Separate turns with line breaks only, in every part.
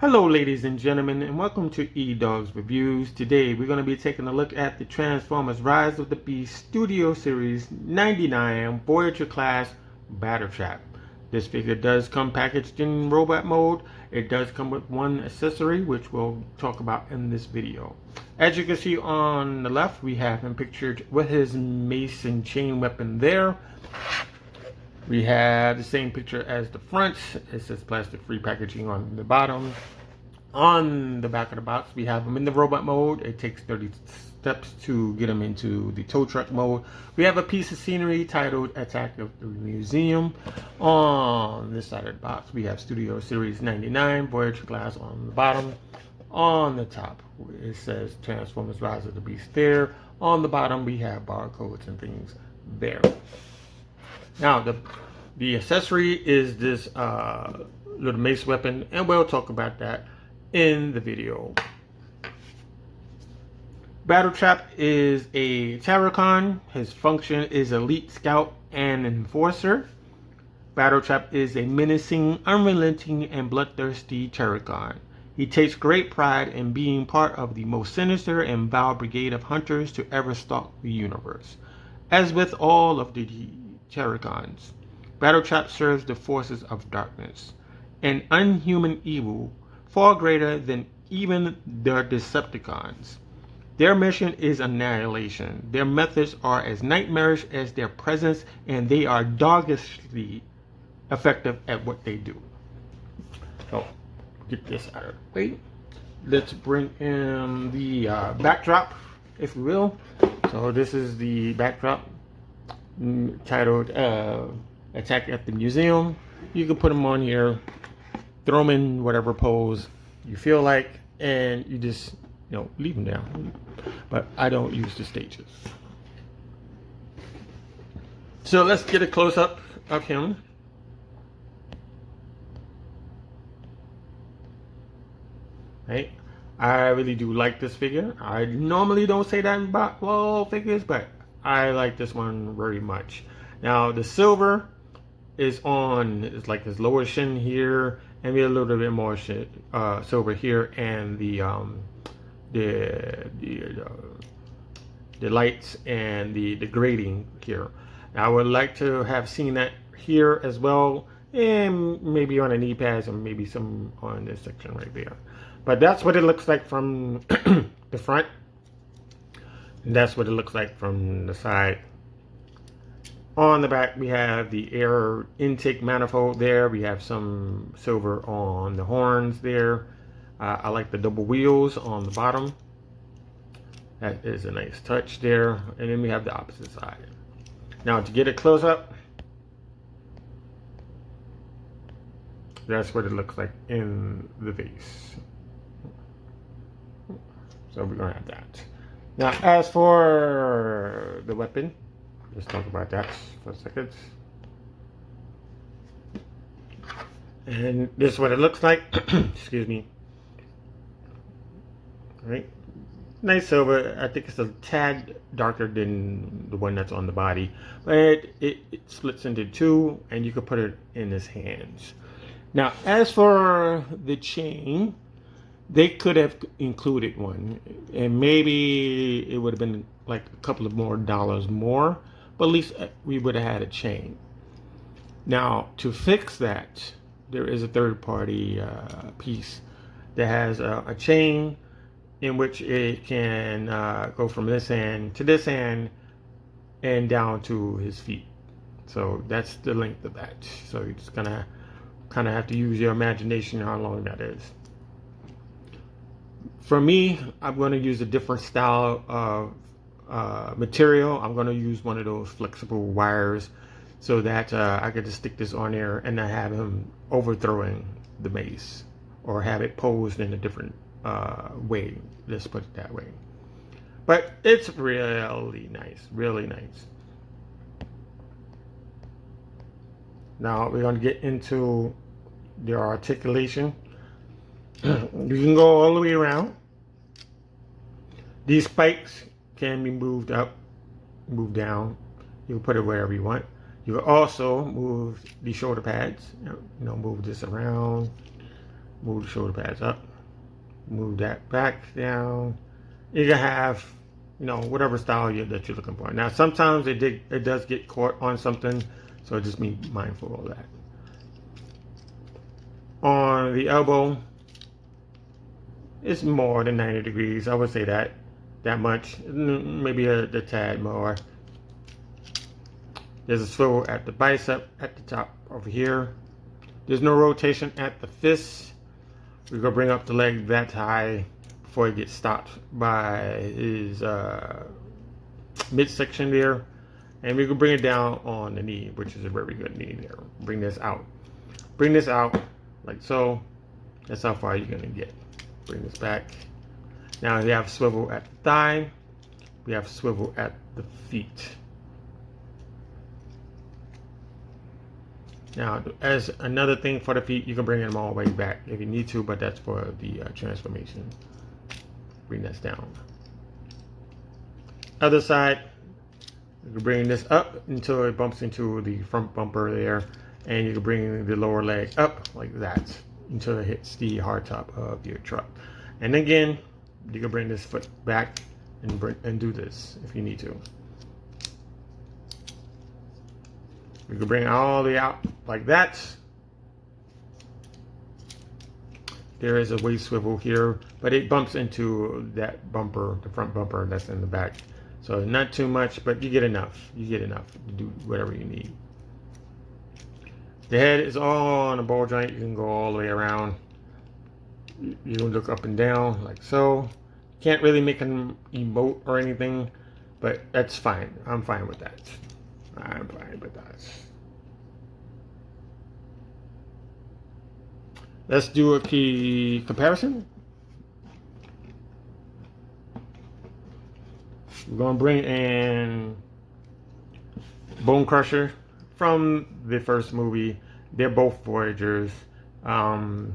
Hello ladies and gentlemen, and welcome to Edoggz Reviews. Today we're going to be taking a look at the Transformers Rise of the Beast Studio Series 99 Voyager Class Battletrap. This figure does come packaged in robot mode. It does come with one accessory, which we'll talk about in this video. As you can see on the left, we have him pictured with his mace and chain weapon there. We have the same picture as the front. It says plastic-free packaging on the bottom. On the back of the box, we have them in the robot mode. It takes 30 steps to get them into the tow truck mode. We have a piece of scenery titled Attack of the Museum. On this side of the box, we have Studio Series 99 Voyager Class on the bottom. On the top, it says Transformers Rise of the Beast there. On the bottom, we have barcodes and things there. Now, the accessory is this little mace weapon, and we'll talk about that in the video. Battletrap is a Terracon. His function is Elite Scout and Enforcer. Battletrap is a menacing, unrelenting, and bloodthirsty Terracon. He takes great pride in being part of the most sinister and vile brigade of hunters to ever stalk the universe. As with all of the Terracons, Battletrap serves the forces of darkness, an unhuman evil far greater than even the Decepticons. Their mission is annihilation. Their methods are as nightmarish as their presence, and they are doggedly effective at what they do. So, get this out of the way. Let's bring in the backdrop, if we will. So this is the backdrop titled Attack at the Museum. You can put them on here, throw them in whatever pose you feel like, and you just, leave them down. But I don't use the stages. So let's get a close-up of him. Right? I really do like this figure. I normally don't say that about all figures, but I like this one very much. Now the silver is on, it's like his lower shin here, and we have a little bit more silver here, and the lights and the grading here. Now, I would like to have seen that here as well, and maybe on the knee pads, and maybe some on this section right there. But that's what it looks like from the front. And that's what it looks like from the side. On the back, we have the air intake manifold there. We have some silver on the horns there. I like the double wheels on the bottom. That is a nice touch there. And then we have the opposite side. Now, to get a close-up, that's what it looks like in the vase. So we're going to have that. Now, as for the weapon, let's talk about that for a second. And this is what it looks like. Excuse me. All right. Nice silver. I think it's a tad darker than the one that's on the body. But it splits into two, and you can put it in his hands. Now, as for the chain, they could have included one, and maybe it would have been like a couple of more dollars more, but at least we would have had a chain. Now, to fix that, there is a third-party piece that has a chain in which it can go from this hand to this hand and down to his feet. So that's the length of that. So you're just gonna kind of have to use your imagination how long that is. For me, I'm going to use a different style of material. I'm going to use one of those flexible wires so that I could just stick this on there and not have him overthrowing the mace or have it posed in a different way. Let's put it that way. But it's really nice, really nice. Now we're going to get into the articulation. You can go all the way around. These spikes can be moved up, moved down. You can put it wherever you want. You can also move the shoulder pads. Move this around Move the shoulder pads up. Move that back down. You're gonna have, whatever style that you're looking for. Now, sometimes it does get caught on something, so just be mindful of that. On the elbow, it's more than 90 degrees. I would say that much, maybe a tad more. There's a swivel at the bicep at the top over here. There's no rotation at the fist. We're gonna bring up the leg that high before it gets stopped by his midsection there, and we can bring it down on the knee, which is a very good knee there. Bring this out like so. That's how far you're gonna get. Bring this back. Now we have swivel at the thigh. We have swivel at the feet. Now, as another thing for the feet, you can bring them all the way back if you need to, but that's for the transformation. Bring this down. Other side, you can bring this up until it bumps into the front bumper there, and you can bring the lower leg up like that until it hits the hardtop of your truck. And again, you can bring this foot back and do this if you need to. You can bring it all the way out like that. There is a waist swivel here, but it bumps into that bumper, the front bumper that's in the back. So not too much, but you get enough. You get enough to do whatever you need. The head is all on a ball joint. You can go all the way around. You can look up and down like so. Can't really make an emote or anything, but that's fine. I'm fine with that. I'm fine with that. Let's do a key comparison. We're going to bring in Bone Crusher from the first movie. They're both Voyagers. The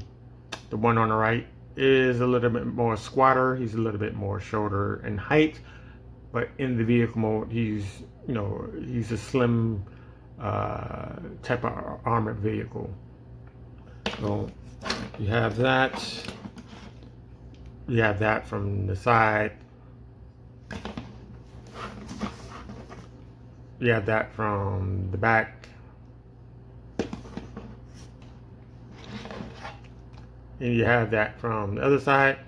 one on the right is a little bit more squatter. He's a little bit more shorter in height, but in the vehicle mode, he's a slim type of armored vehicle. So you have that. You have that from the side. You have that from the back. And you have that from the other side.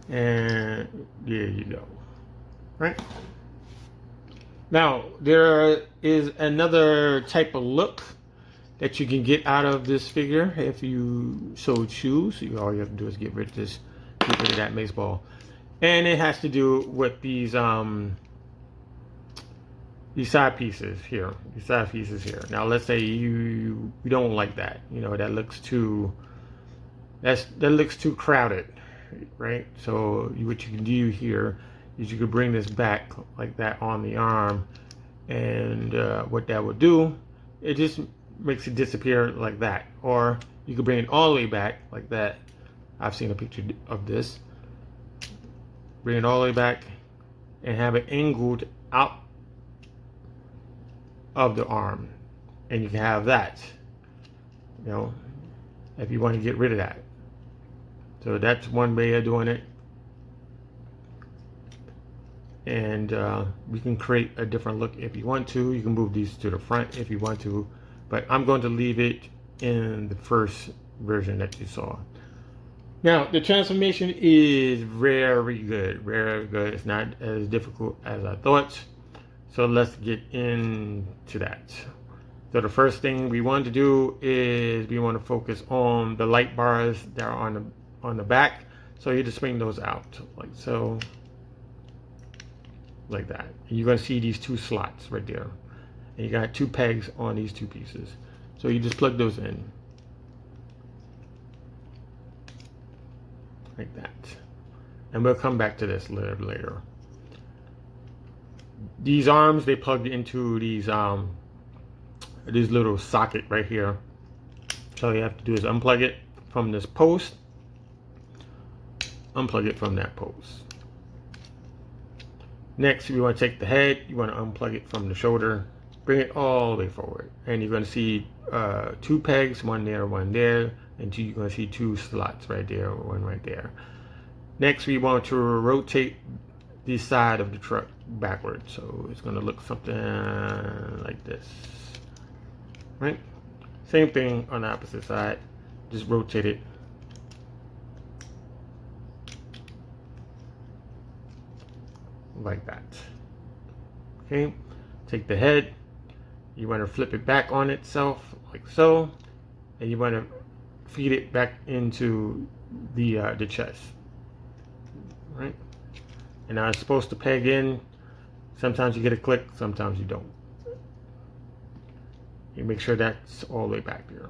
And there you go. Right? Now, there is another type of look that you can get out of this figure if you so choose. All you have to do is get rid of that mace ball. And it has to do with these side pieces here. These side pieces here. Now let's say you don't like that. That looks too crowded, right? So what you can do here is you could bring this back like that on the arm, and what that would do, it just makes it disappear like that. Or you could bring it all the way back like that. I've seen a picture of this. Bring it all the way back and have it angled out of the arm, and you can have that, if you want to get rid of that. So that's one way of doing it. And we can create a different look if you want to. You can move these to the front if you want to, but I'm going to leave it in the first version that you saw. Now, the transformation is very good, very good. It's not as difficult as I thought. So let's get into that. So the first thing we want to do is we want to focus on the light bars that are on the back. So you just swing those out like so, like that. And you're going to see these two slots right there. And you got two pegs on these two pieces. So you just plug those in like that. And we'll come back to this a little bit later. These arms, they plugged into these little socket right here. So all you have to do is unplug it from this post, unplug it from that post. Next, we want to take the head, you want to unplug it from the shoulder, bring it all the way forward, and you're going to see 2 pegs, one there, and you're going to see 2 slots right there, one right there. Next, we want to rotate the side of the truck backwards, so it's going to look something like this, right? Same thing on the opposite side, just rotate it like that. Okay, take the head, you want to flip it back on itself like so, and you want to feed it back into the chest, right? And now it's supposed to peg in. Sometimes you get a click, sometimes you don't. You make sure that's all the way back there.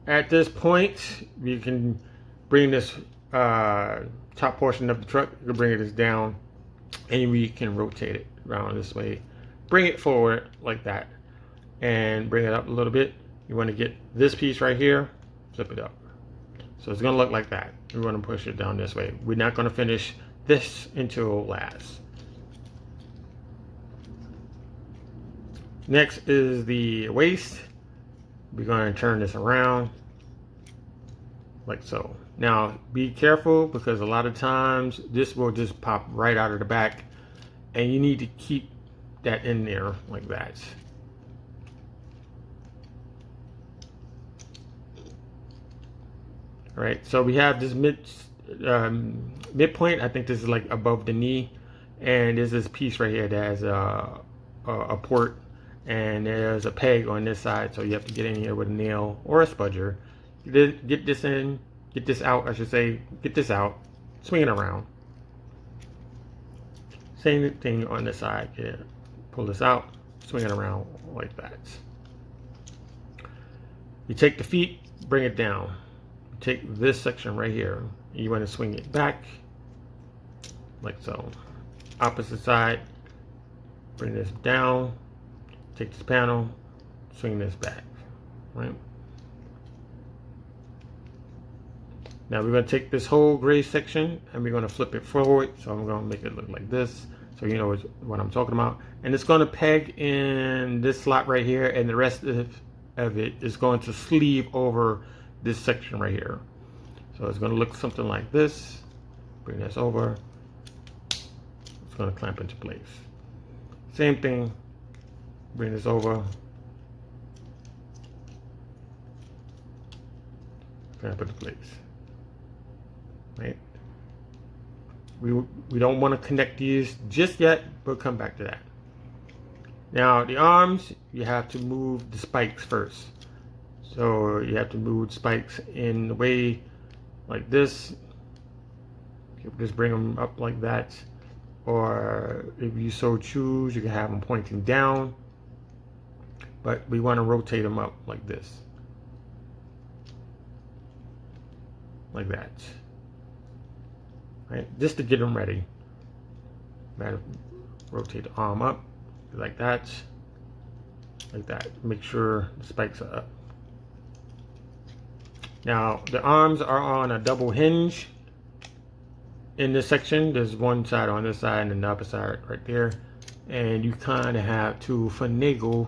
At this point, you can bring this top portion of the truck, you can bring it down, and we can rotate it around this way. Bring it forward like that, and bring it up a little bit. You want to get this piece right here, flip it up. So it's going to look like that. We want to push it down this way. We're not going to finish this until last. Next is the waist. We're going to turn this around like so. Now be careful, because a lot of times this will just pop right out of the back, and you need to keep that in there like that. All right, so we have this midpoint. I think this is like above the knee, and there's this piece right here that has a port, and there's a peg on this side, so you have to get in here with a nail or a spudger. Get this in, get this out, I should say, get this out, swing it around. Same thing on this side, yeah. Pull this out, swing it around like that. You take the feet, bring it down. Take this section right here, you want to swing it back like so. Opposite side, bring this down, take this panel, swing this back, right? Now we're going to take this whole gray section and we're going to flip it forward. So I'm going to make it look like this, so you know what I'm talking about. And it's going to peg in this slot right here, and the rest of it is going to sleeve over this section right here. So it's going to look something like this. Bring this over. It's going to clamp into place. Same thing. Bring this over. Clamp into place. Right? We don't want to connect these just yet, but come back to that. Now the arms, you have to move the spikes first. So you have to move spikes in the way like this. Just bring them up like that. Or if you so choose, you can have them pointing down. But we want to rotate them up like this. Like that. Right? Just to get them ready. Rotate the arm up like that. Like that. Make sure the spikes are up. Now the arms are on a double hinge in this section. There's one side on this side and the other side right there, and you kind of have to finagle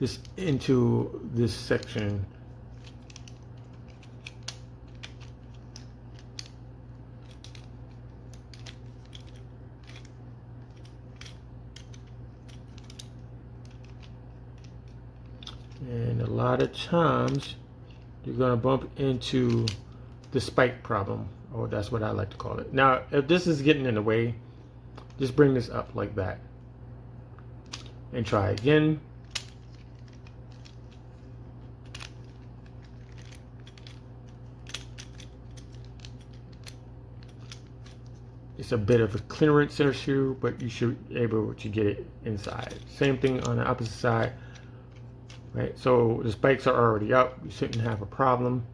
this into this section. And a lot of times you're going to bump into the spike problem, or that's what I like to call it. Now, if this is getting in the way, just bring this up like that and try again. It's a bit of a clearance issue, but you should be able to get it inside. Same thing on the opposite side. Right, so the spikes are already up. You shouldn't have a problem.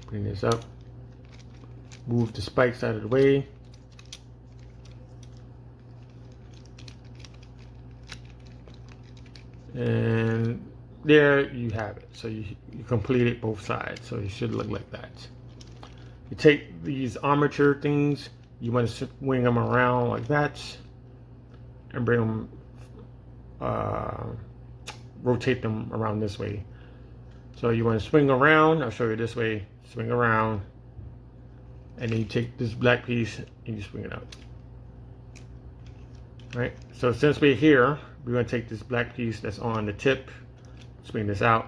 Bring this up. Move the spikes out of the way. And there you have it. So you completed both sides. So it should look like that. You take these armature things, you want to swing them around like that, and bring them, rotate them around this way. So you want to swing around. I'll show you this way. Swing around, and then you take this black piece and you swing it out. Right. So since we're here, we're going to take this black piece that's on the tip, swing this out,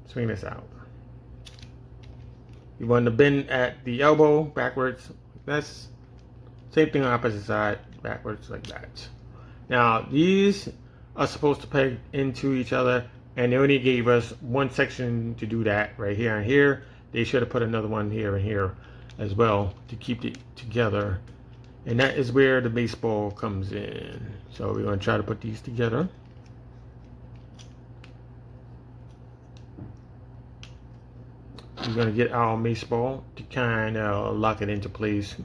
swing this out. You want to bend at the elbow backwards. That's same thing on opposite side, backwards like that. Now these are supposed to peg into each other, and they only gave us one section to do that right here and here. They should have put another one here and here as well to keep it together. And that is where the baseball comes in. So we're going to try to put these together. We're going to get our baseball to kind of lock it into place.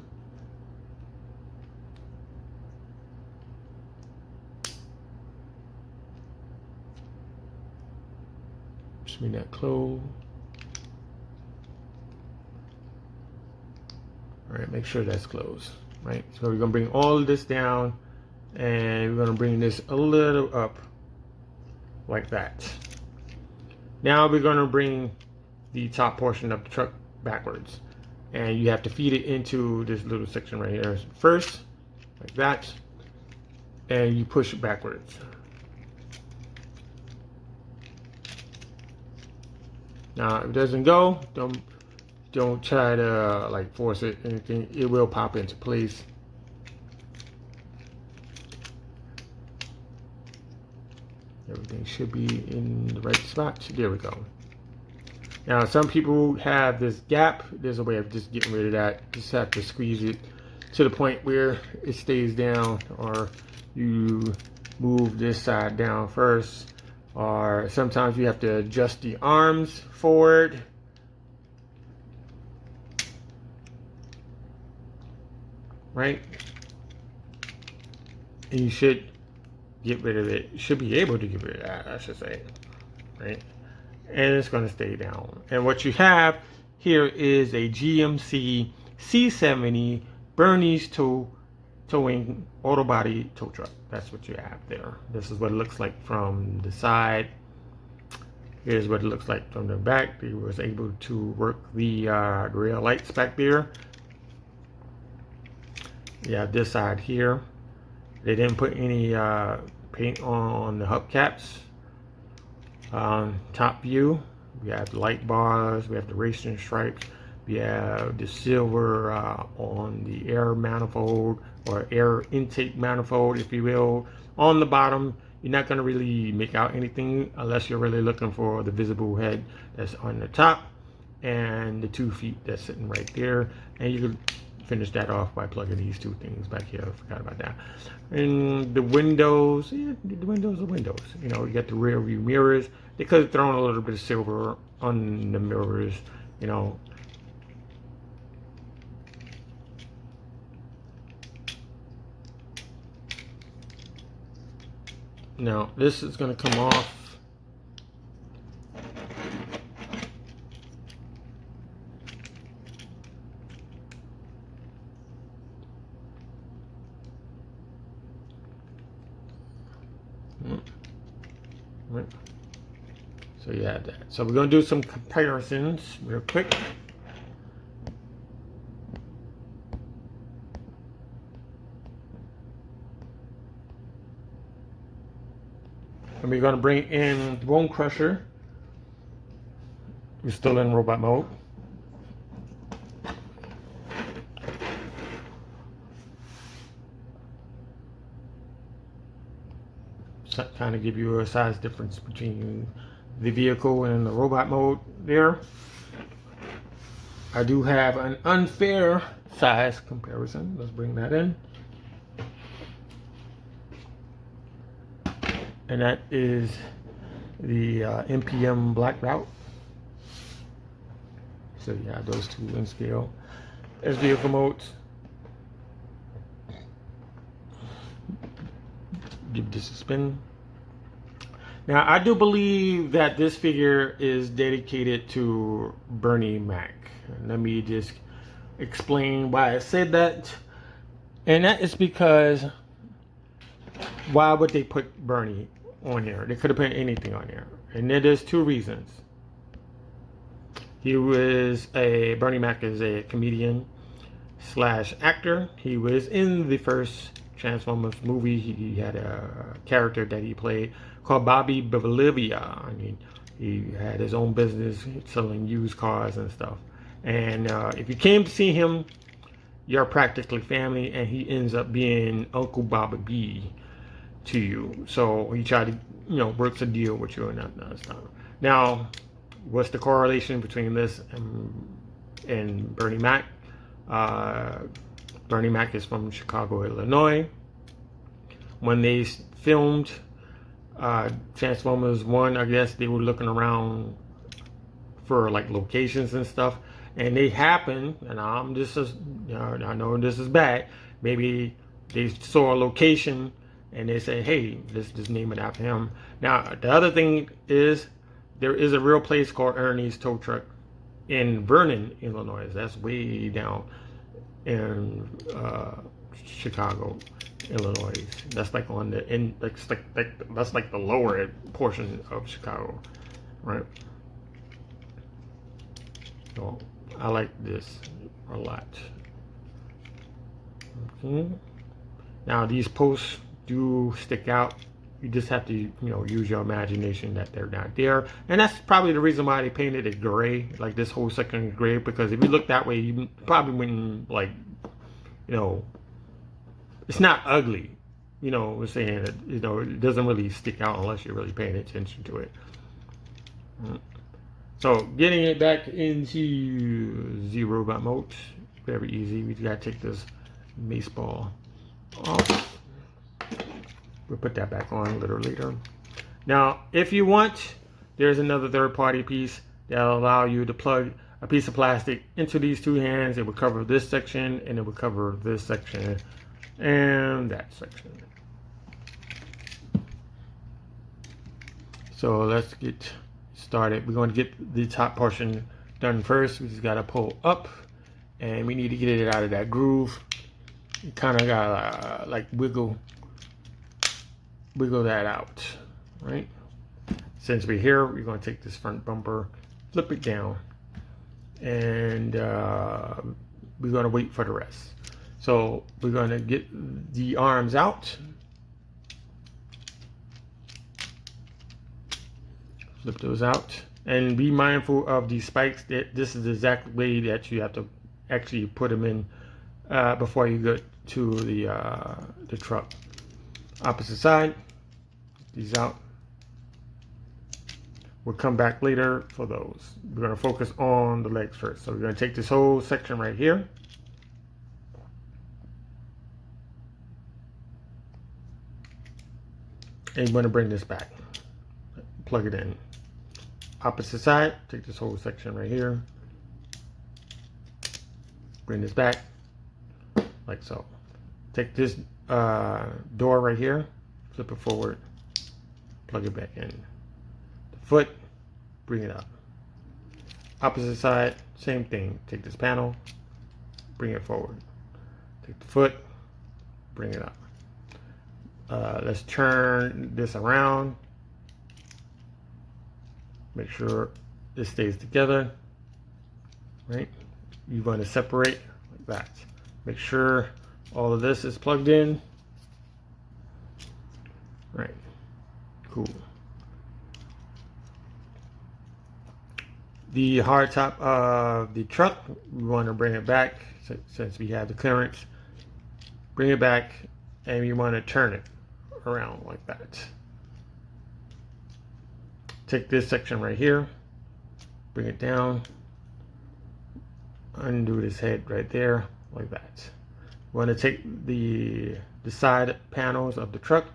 Swing that close. All right, make sure that's closed. Right, so we're going to bring all of this down, and we're going to bring this a little up like that. Now we're going to bring the top portion of the truck backwards, and you have to feed it into this little section right here first, like that, and you push it backwards. Now if it doesn't go, don't try to like force it, anything. It will pop into place. Everything should be in the right spot. There we go. Now some people have this gap. There's a way of just getting rid of that. Just have to squeeze it to the point where it stays down, or you move this side down first, or sometimes you have to adjust the arms forward. Right? And you should get rid of it. You should be able to get rid of that, I should say. Right? And it's going to stay down. And what you have here is a GMC C70 Bernie's towing auto body tow truck. That's what you have there. This is what it looks like from the side. Here's what it looks like from the back. They was able to work the rear lights back there. You have this side here. They didn't put any paint on the hubcaps. Top view, we have the light bars, we have the racing stripes, we have the silver on the air manifold, or air intake manifold, if you will. On the bottom, you're not going to really make out anything unless you're really looking for the visible head that's on the top, and the 2 feet that's sitting right there. And you can finish that off by plugging these two things back here. I forgot about that. And the windows, yeah, the windows are windows. You know, you got the rear view mirrors. They could have thrown a little bit of silver on the mirrors, you know. Now this is going to come off. Right. So you have that. So we're going to do some comparisons real quick. And we're going to bring in the Bone Crusher. We're still in robot mode. Kind of give you a size difference between the vehicle and the robot mode there. I do have an unfair size comparison. Let's bring that in. And that is the MPM black route. So you have those two in scale. There's vehicle modes. Give this a spin. Now, I do believe that this figure is dedicated to Bernie Mac. Let me just explain why I said that. And that is because why would they put Bernie on here? They could have put anything on here. And there's two reasons. Bernie Mac is a comedian slash actor. He was in the first Transformers movie. He had a character that he played called Bobby Bolivia. I mean, he had his own business selling used cars and stuff. And if you came to see him, you're practically family, and he ends up being Uncle Bobby B to you. So he tried to, works a deal with you and that stuff. Now, what's the correlation between this and Bernie Mac? Bernie Mac is from Chicago, Illinois. When they filmed Transformers 1, I guess they were looking around for like locations and stuff, and they happened, and I know this is bad, maybe they saw a location and they say, hey, let's just name it after him. Now, the other thing is, there is a real place called Ernie's Tow Truck in Vernon, Illinois. That's way down in Chicago, Illinois. That's like on the end, that's like the lower portion of Chicago, right? So I like this a lot. Okay. Now these posts do stick out. You just have to, use your imagination that they're not there. And that's probably the reason why they painted it gray, like this whole section is gray, because if you look that way, you probably wouldn't, like, it's not ugly. We're saying that, it doesn't really stick out unless you're really paying attention to it. So getting it back into Z-Robot mode, very easy. We gotta take this mace ball off. We'll put that back on a little later. Now, if you want, there's another third-party piece that'll allow you to plug a piece of plastic into these two hands. It will cover this section, and it will cover this section and that section. So let's get started. We're going to get the top portion done first. We just got to pull up, and we need to get it out of that groove. You kind of got to like wiggle that out, right? Since we're here, we're going to take this front bumper, flip it down, and we're going to wait for the rest. So we're going to get the arms out, flip those out, and be mindful of these spikes. That this is the exact way that you have to actually put them in before you get to the truck. Opposite side, these out. We'll come back later for those. We're going to focus on the legs first. So we're going to take this whole section right here. And you're going to bring this back. Plug it in. Opposite side, take this whole section right here. Bring this back, like so. Take this door right here, flip it forward, plug it back in. The foot, bring it up. Opposite side, same thing. Take this panel, bring it forward. Take the foot, bring it up. Let's turn this around. Make sure it stays together, right? You want to separate like that. Make sure all of this is plugged in. Right, cool. The hard top of the truck, we want to bring it back since we have the clearance. Bring it back, and you want to turn it around like that. Take this section right here, bring it down, undo this head right there, like that. You want to take the side panels of the truck,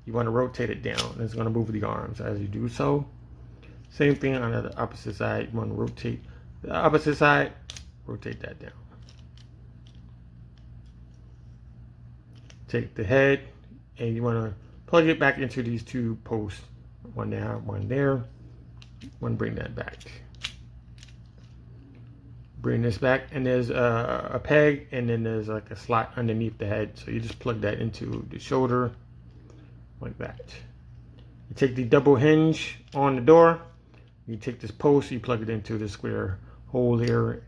you want to rotate it down. It's going to move the arms as you do so. Same thing on the opposite side. You want to rotate the opposite side, rotate that down. Take the head, and you want to plug it back into these two posts One there, one there. One, bring that back. Bring this back, and there's a peg, and then there's like a slot underneath the head. So you just plug that into the shoulder like that. You take the double hinge on the door. You take this post, you plug it into the square hole here,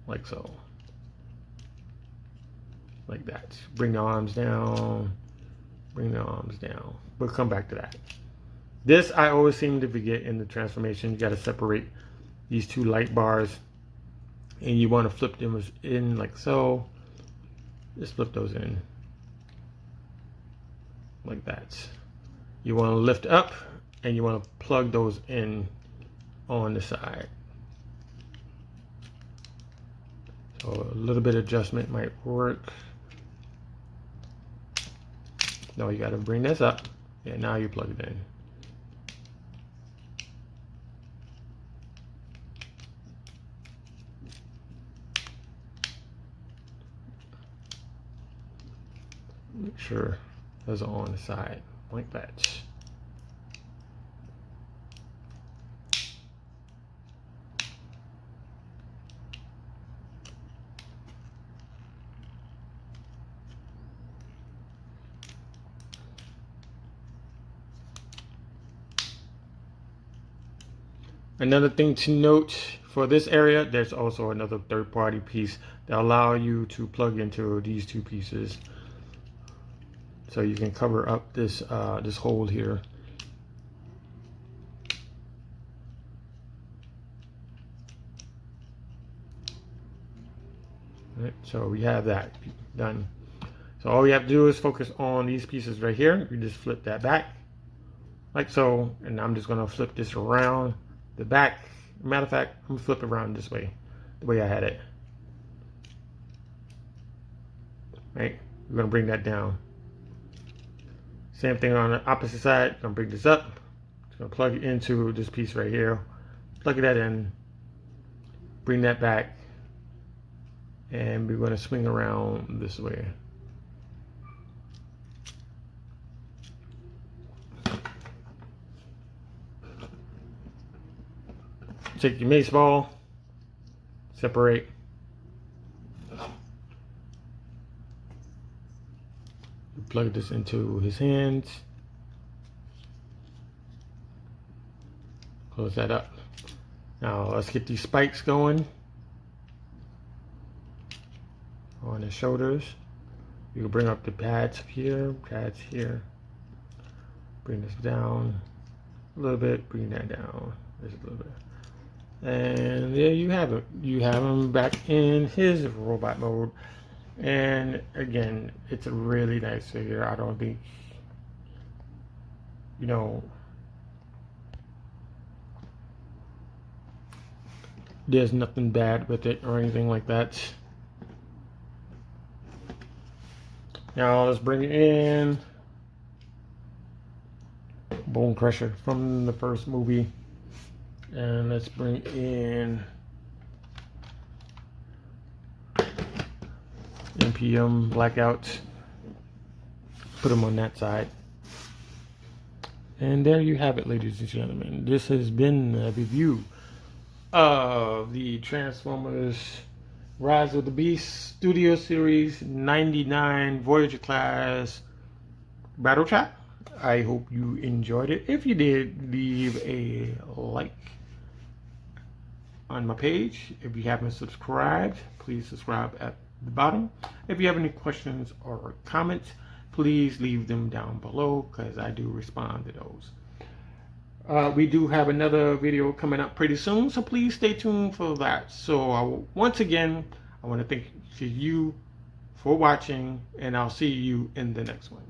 like so. Like that. Bring the arms down. Bring the arms down. We'll come back to that. This I always seem to forget in the transformation. You got to separate these two light bars, and you want to flip them in like so. Just flip those in like that. You want to lift up, and you want to plug those in on the side. So a little bit of adjustment might work. No, you got to bring this up. Yeah, now you plug it in. Make sure those are on the side like that. Another thing to note for this area, there's also another third-party piece that allow you to plug into these two pieces, so you can cover up this this hole here. Right, so we have that done. So all we have to do is focus on these pieces right here. You just flip that back like so, and I'm just gonna flip this around the back. Matter of fact, I'm gonna flip it around this way, the way I had it. Right, we're gonna bring that down. Same thing on the opposite side. Gonna bring this up. Just gonna plug it into this piece right here. Plug that in. Bring that back, and we're gonna swing around this way. Take your mace ball, separate. Plug this into his hands. Close that up. Now let's get these spikes going on his shoulders. You can bring up the pads here, pads here. Bring this down a little bit, bring that down just a little bit. And there you have it. You have him back in his robot mode. And again, it's a really nice figure. I don't think, you know, there's nothing bad with it or anything like that. Now let's bring in Bone Crusher from the first movie. And let's bring in NPM Blackout. Put them on that side. And there you have it, ladies and gentlemen. This has been a review of the Transformers Rise of the Beast Studio Series 99 Voyager class Battletrap. I hope you enjoyed it. If you did, leave a like on my page. If you haven't subscribed, please subscribe at the bottom. If you have any questions or comments, please leave them down below, because I do respond to those. We do have another video coming up pretty soon, so please stay tuned for that. So once again, I want to thank you for watching, and I'll see you in the next one.